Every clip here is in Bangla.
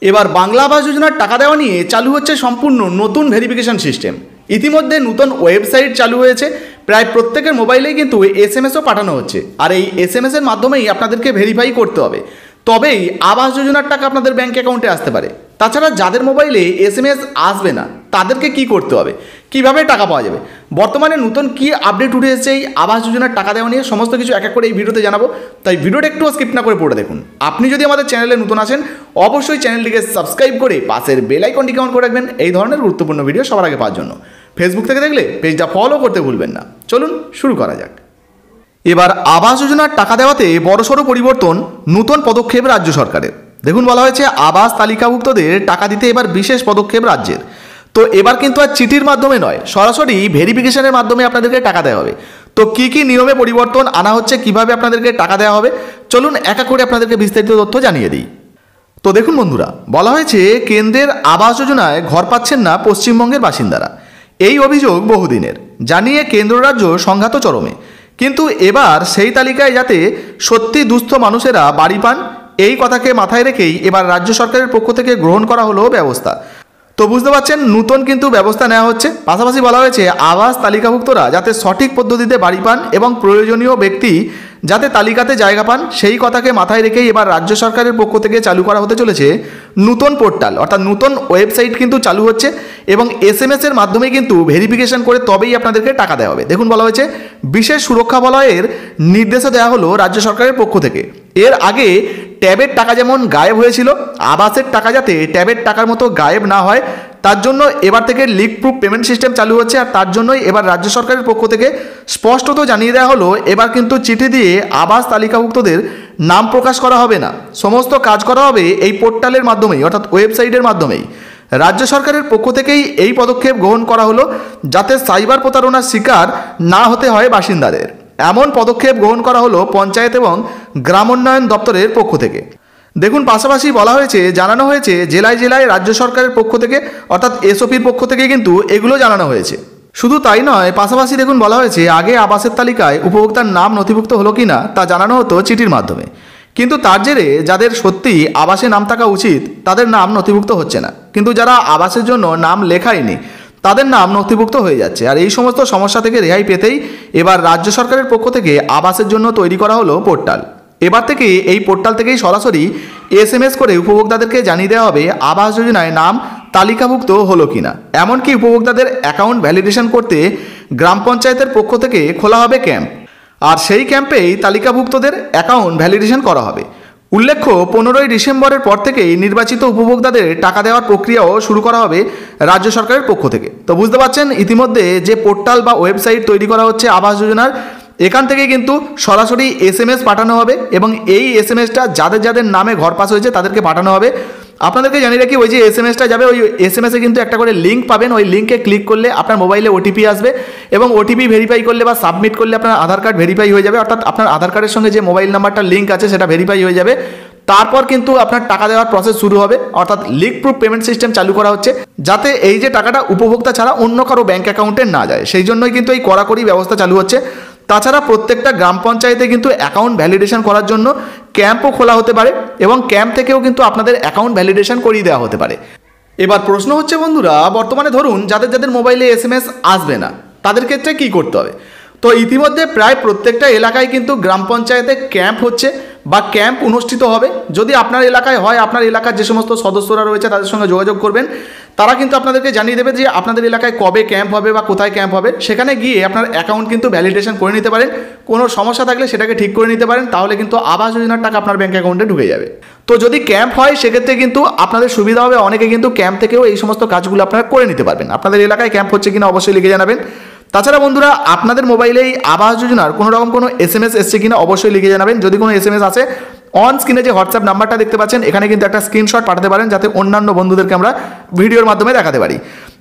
এবার বাংলা আবাস যোজনার টাকা দেওয়া নিয়ে চালু হচ্ছে সম্পূর্ণ নতুন ভেরিফিকেশন সিস্টেম। ইতিমধ্যে নতুন ওয়েবসাইট চালু হয়েছে, প্রায় প্রত্যেকের মোবাইলেই কিন্তু এসএমএসও পাঠানো হচ্ছে, আর এই এসএমএসের মাধ্যমেই আপনাদেরকে ভেরিফাই করতে হবে, তবেই আবাস যোজনার টাকা আপনাদের ব্যাঙ্ক অ্যাকাউন্টে আসতে পারে। তাছাড়া যাদের মোবাইলে এসএমএস আসবে না তাদেরকে কি করতে হবে, কিভাবে টাকা পাওয়া যাবে, বর্তমানে নতুন কি আপডেট উঠে এসেছে এই আবাস যোজনার টাকা দেওয়া নিয়ে সমস্ত কিছু এক এক করে এই ভিডিওতে জানাবো। তাই ভিডিওটা একটু স্কিপ না করে পড়ে দেখুন। আপনি যদি আমাদের চ্যানেলে নতুন আসেন অবশ্যই চ্যানেলটিকে সাবস্ক্রাইব করে পাশের বেল আইকনটি অন করে রাখবেন এই ধরনের গুরুত্বপূর্ণ ভিডিও সবার আগে পাওয়ার জন্য। ফেসবুক থেকে দেখলে পেজটা ফলো করতে ভুলবেন না। চলুন শুরু করা যাক। এবার আবাস যোজনার টাকা দেওয়াতে বড়সড় পরিবর্তন, নতুন পদক্ষেপ রাজ্য সরকারের। দেখুন, বলা হয়েছে আবাস তালিকাভুক্তদের টাকা দিতে এবার বিশেষ পদক্ষেপ রাজ্যের। তো এবার কিন্তু আর চিঠির মাধ্যমে নয়, সরাসরি ভেরিফিকেশনের মাধ্যমে আপনাদেরকে টাকা দেওয়া হবে। তো কি কি নিয়মে পরিবর্তন আনা হচ্ছে, কিভাবে আপনাদেরকে টাকা দেওয়া হবে, চলুন এক এক করে আপনাদেরকে বিস্তারিত তথ্য জানিয়ে দিই। তো দেখুন বন্ধুরা, বলা হয়েছে কেন্দ্রের আবাস যোজনায় ঘর পাচ্ছেন না পশ্চিমবঙ্গের বাসিন্দারা। এই অভিযোগ বহুদিনের, জানিয়ে কেন্দ্র রাজ্য সংঘাত চরমে। কিন্তু এবার সেই তালিকায় যাতে সত্যি দুস্থ মানুষেরা বাড়ি পান, এই কথাকে মাথায় রেখেই এবার রাজ্য সরকারের পক্ষ থেকে গ্রহণ করা হলো ব্যবস্থা। তো বুঝতে পারছেন, নতুন কিন্তু ব্যবস্থা নেওয়া হচ্ছে। পাশাপাশি বলা হয়েছে আবাস তালিকাভুক্তরা যাতে সঠিক পদ্ধতিতে বাড়ি পান এবং প্রয়োজনীয় ব্যক্তি যাতে তালিকাতে জায়গা পান, সেই কথাকে মাথায় রেখেই এবার রাজ্য সরকারের পক্ষ থেকে চালু করা হতে চলেছে নতুন পোর্টাল, অর্থাৎ নতুন ওয়েবসাইট কিন্তু চালু হচ্ছে এবং এসএমএসের মাধ্যমে কিন্তু ভেরিফিকেশন করে তবেই আপনাদেরকে টাকা দেওয়া হবে। দেখুন, বলা হয়েছে বিশেষ সুরক্ষা বলয়ের নির্দেশও দেওয়া হলো রাজ্য সরকারের পক্ষ থেকে। এর আগে ট্যাবের টাকা যেমন গায়েব হয়েছিল, আবাসের টাকা যাতে ট্যাবের টাকার মতো গায়েব না হয় তার জন্য এবার থেকে লিক প্রুফ পেমেন্ট সিস্টেম চালু হচ্ছে। আর তার জন্যই এবার রাজ্য সরকারের পক্ষ থেকে স্পষ্টত জানিয়ে দেওয়া হলো এবার কিন্তু চিঠি দিয়ে আবাস তালিকাভুক্তদের নাম প্রকাশ করা হবে না, সমস্ত কাজ করা হবে এই পোর্টালের মাধ্যমেই, অর্থাৎ ওয়েবসাইটের মাধ্যমেই। রাজ্য সরকারের পক্ষ থেকেই এই পদক্ষেপ গ্রহণ করা হলো যাতে সাইবার প্রতারণার শিকার না হতে হয় বাসিন্দাদের। এমন পদক্ষেপ গ্রহণ করা হলো পঞ্চায়েত এবং গ্রামোন্নয়ন দপ্তরের পক্ষ থেকে। দেখুন, পাশাপাশি বলা হয়েছে, জানানো হয়েছে জেলায় জেলায় রাজ্য সরকারের পক্ষ থেকে, অর্থাৎ এসওপির পক্ষ থেকে কিন্তু এগুলো জানানো হয়েছে। শুধু তাই নয়, পাশাপাশি দেখুন বলা হয়েছে আগে আবাসের তালিকায় উপভোক্তার নাম নথিভুক্ত হলো কিনা তা জানানো হতো চিঠির মাধ্যমে, কিন্তু তার জেরে যাদের সত্যি আবাসে নাম থাকা উচিত তাদের নাম নথিভুক্ত হচ্ছে না, কিন্তু যারা আবাসের জন্য নাম লেখায়নি তাদের নাম নথিভুক্ত হয়ে যাচ্ছে। আর এই সমস্ত সমস্যা থেকে রেহাই পেতেই এবার রাজ্য সরকারের পক্ষ থেকে আবাসের জন্য তৈরি করা হলো পোর্টাল। এবার থেকে এই পোর্টাল থেকেই সরাসরি এসএমএস করে উপভোক্তাদেরকে জানিয়ে দেওয়া হবে আবাস যোজনায় নাম তালিকাভুক্ত হলো কিনা। এমনকি উপভোক্তাদের অ্যাকাউন্ট ভ্যালিডেশন করতে গ্রাম পঞ্চায়েতের পক্ষ থেকে খোলা হবে ক্যাম্প, আর সেই ক্যাম্পেই তালিকাভুক্তদের অ্যাকাউন্ট ভ্যালিডেশন করা হবে। উল্লেখ্য, 15ই ডিসেম্বরের পর থেকেই নির্বাচিত উপভোক্তাদের টাকা দেওয়ার প্রক্রিয়াও শুরু করা হবে রাজ্য সরকারের পক্ষ থেকে। তো বুঝতে পারছেন, ইতিমধ্যে যে পোর্টাল বা ওয়েবসাইট তৈরি করা হচ্ছে আবাস যোজনার, এখান থেকে কিন্তু সরাসরি এসএমএস পাঠানো হবে এবং এই এসএমএসটা যাদের যাদের নামে ঘর পাস হয়েছে তাদেরকে পাঠানো হবে। আপনাদেরকে জানিয়ে রাখি, ওই যে এসএমএসটা যাবে ওই এসএমএসে কিন্তু একটা করে লিঙ্ক পাবেন, ওই লিঙ্কে ক্লিক করলে আপনার মোবাইলে ওটিপি আসবে এবং ওটিপি ভেরিফাই করলে বা সাবমিট করলে আপনার আধার কার্ড ভেরিফাই হয়ে যাবে, অর্থাৎ আপনার আধার কার্ডের সঙ্গে যে মোবাইল নাম্বারটা লিঙ্ক আছে সেটা ভেরিফাই হয়ে যাবে। তারপর কিন্তু আপনার টাকা দেওয়ার প্রসেস শুরু হবে, অর্থাৎ লিক প্রুফ পেমেন্ট সিস্টেম চালু করা হচ্ছে যাতে এই যে টাকাটা উপভোক্তা ছাড়া অন্য কারো ব্যাঙ্ক অ্যাকাউন্টে না যায়, সেই জন্যই কিন্তু এই কড়াকড়ি ব্যবস্থা চালু হচ্ছে। তাছাড়া প্রত্যেকটা গ্রাম পঞ্চায়েতে কিন্তু অ্যাকাউন্ট ভ্যালিডেশন করার জন্য ক্যাম্পও খোলা হতে পারে এবং ক্যাম্প থেকেও কিন্তু আপনাদের অ্যাকাউন্ট ভ্যালিডেশন করিয়ে দেওয়া হতে পারে। এবার প্রশ্ন হচ্ছে বন্ধুরা, বর্তমানে ধরুন যাদের যাদের মোবাইলে এসএমএস আসবে না তাদের ক্ষেত্রে কী করতে হবে। তো ইতিমধ্যে প্রায় প্রত্যেকটা এলাকায় কিন্তু গ্রাম পঞ্চায়েতে ক্যাম্প হচ্ছে বা ক্যাম্প অনুষ্ঠিত হবে। যদি আপনার এলাকায় হয়, আপনার এলাকার যে সমস্ত সদস্যরা রয়েছে তাদের সঙ্গে যোগাযোগ করবেন, তারা কিন্তু আপনাদেরকে জানিয়ে দেবে যে আপনাদের এলাকায় কবে ক্যাম্প হবে বা কোথায় ক্যাম্প হবে। সেখানে গিয়ে আপনার অ্যাকাউন্ট কিন্তু ভ্যালিডেশন করে নিতে পারেন, কোনো সমস্যা থাকলে সেটাকে ঠিক করে নিতে পারেন, তাহলে কিন্তু আবাস যোজনার টাকা আপনার ব্যাঙ্ক অ্যাকাউন্টে ঢুকে যাবে। তো যদি ক্যাম্প হয় সেক্ষেত্রে কিন্তু আপনাদের সুবিধা হবে, অনেকে কিন্তু ক্যাম্প থেকেও এই সমস্ত কাজগুলো আপনারা করে নিতে পারবেন। আপনাদের এলাকায় ক্যাম্প হচ্ছে কিনা অবশ্যই লিখে জানাবেন। তাছাড়া বন্ধুরা, আপনাদের মোবাইলে এই আবাস যোজনার কোনো রকম কোনো এসএমএস এসছে কিনা অবশ্যই লিখে জানাবেন। যদি কোনো এসএমএস আসে, অন স্ক্রিনে যে হোয়াটসঅ্যাপ নাম্বারটা দেখতে পাচ্ছেন এখানে কিন্তু একটা স্ক্রিনশট পাঠাতে পারেন যাতে অন্যান্য বন্ধুদেরকে আমরা ভিডিওর মাধ্যমে দেখাতে পারি।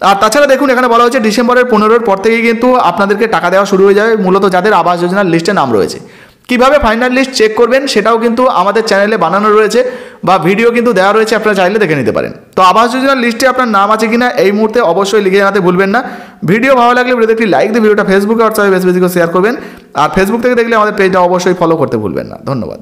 আর তাছাড়া দেখুন, এখানে বলা হচ্ছে ডিসেম্বরের 15-এর পর থেকেই কিন্তু আপনাদেরকে টাকা দেওয়া শুরু হয়ে যাবে, মূলত যাদের আবাস যোজনার লিস্টে নাম রয়েছে। কিভাবে ফাইনাল লিস্ট চেক করবেন সেটাও কিন্তু আমাদের চ্যানেলে বানানো রয়েছে বা ভিডিও কিন্তু দেওয়া রয়েছে, আপনারা চাইলে দেখে নিতে পারেন। তো আবাস যোজনার লিস্টে আপনার নাম আছে কিনা এই মুহূর্তে অবশ্যই লিখে জানাতে ভুলবেন না। ভিডিও ভালো লাগলে ভিডিওতে একটি লাইক দিয়ে ভিডিওটা ফেসবুকে হোয়াটসঅ্যাপে বেশি বেশি করে শেয়ার করবেন, আর ফেসবুক থেকে দেখলে আমাদের পেজটা অবশ্যই ফলো করতে ভুলবেন না। ধন্যবাদ।